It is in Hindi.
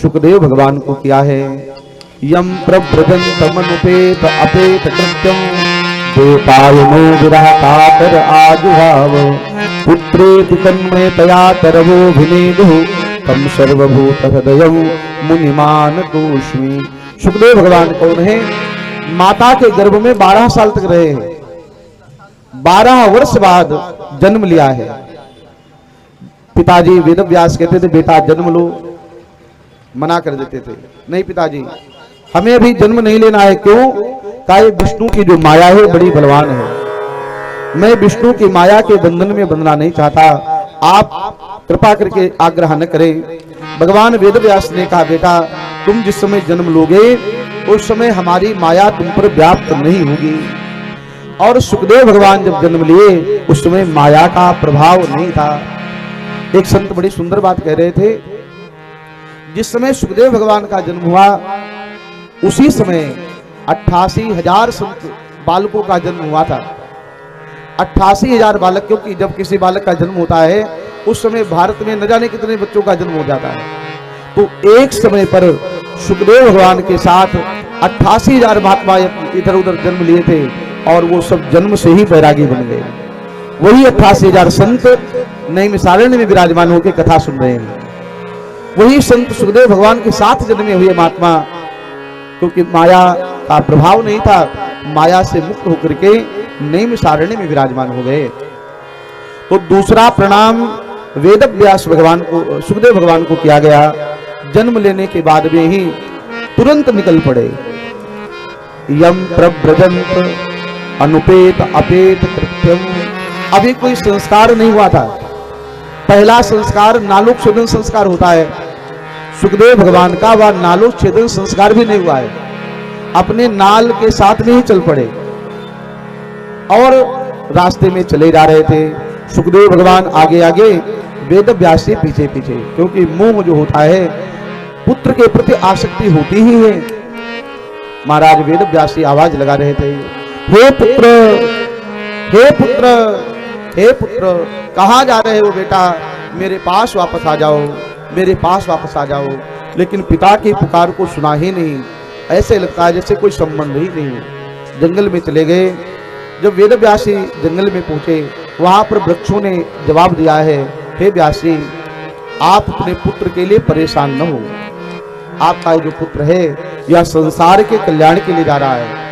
सुखदेव भगवान को किया है। यम प्रव्रजन्तमनुपेत अपेत कृत्यम देपायनो विरह कातर आजुहाव पुत्रेति तन्मयतया तरवोऽभिनेदुः तम सर्वभूत हृदयं मुनिमान तोष्मि। सुखदेव भगवान कौन है? माता के गर्भ में 12 साल तक रहे हैं, 12 वर्ष बाद जन्म लिया है। पिताजी वेदव्यास कहते थे बेटा जन्म लो, मना कर देते थे, नहीं पिताजी हमें अभी जन्म नहीं लेना है। क्यों? कहा ये विष्णु की जो माया है बड़ी बलवान है, मैं विष्णु की माया के बंधन में बंधना नहीं चाहता, आप कृपा करके आग्रह न करें। भगवान वेदव्यास ने कहा बेटा तुम जिस समय जन्म लोगे उस समय हमारी माया तुम पर व्याप्त नहीं होगी। और सुखदेव भगवान जब जन्म लिए उस समय माया का प्रभाव नहीं था। एक संत बड़ी सुंदर बात कह रहे थे, जिस समय सुखदेव भगवान का जन्म हुआ उसी समय 88,000 संत बालकों का जन्म हुआ था। 88,000 बालक, क्योंकि जब किसी बालक का जन्म होता है उस समय भारत में न जाने कितने बच्चों का जन्म हो जाता है। तो एक समय पर सुखदेव भगवान के साथ 88,000 महात्मा इधर उधर जन्म लिए थे और वो सब जन्म से ही बैरागी बन गए। वही 88,000 संत नैमिषारण्य में विराजमान होकर कथा सुन रहे हैं। वही संत सुखदेव भगवान के साथ जन्मे हुए महात्मा, क्योंकि माया का प्रभाव नहीं था, माया से मुक्त होकर के नैमिषारण्य में विराजमान हो गए। तो दूसरा प्रणाम वेदव्यास भगवान को, सुखदेव भगवान को किया गया। जन्म लेने के बाद में ही तुरंत निकल पड़े। यम प्रव्रजंत अनुपेत अपेत कृत्यम, अभी कोई संस्कार नहीं हुआ था। पहला संस्कार नालोक छेदन संस्कार होता है, सुखदेव भगवान का वह नालोक छेदन संस्कार भी नहीं हुआ है। अपने नाल के साथ में ही चल पड़े और रास्ते में चले जा रहे थे। सुखदेव भगवान आगे आगे, वेदव्यास से पीछे पीछे, क्योंकि मोह जो होता है पुत्र के प्रति आसक्ति होती ही है। महाराज वेदव्यास जी आवाज लगा रहे थे, हे पुत्र, हे पुत्र, हे पुत्र, कहाँ जा रहे हो बेटा? मेरे पास वापस आ जाओ, मेरे पास वापस आ जाओ। लेकिन पिता की पुकार को सुना ही नहीं, ऐसे लगता है जैसे कोई संबंध ही नहीं है। जंगल में चले गए। जब वेदव्यास जी जंगल में पहुंचे वहां पर वृक्षों ने जवाब दिया है, हे व्यास जी आप अपने पुत्र के लिए परेशान न हो, आपका जो पुत्र है यह संसार के कल्याण के लिए जा रहा है।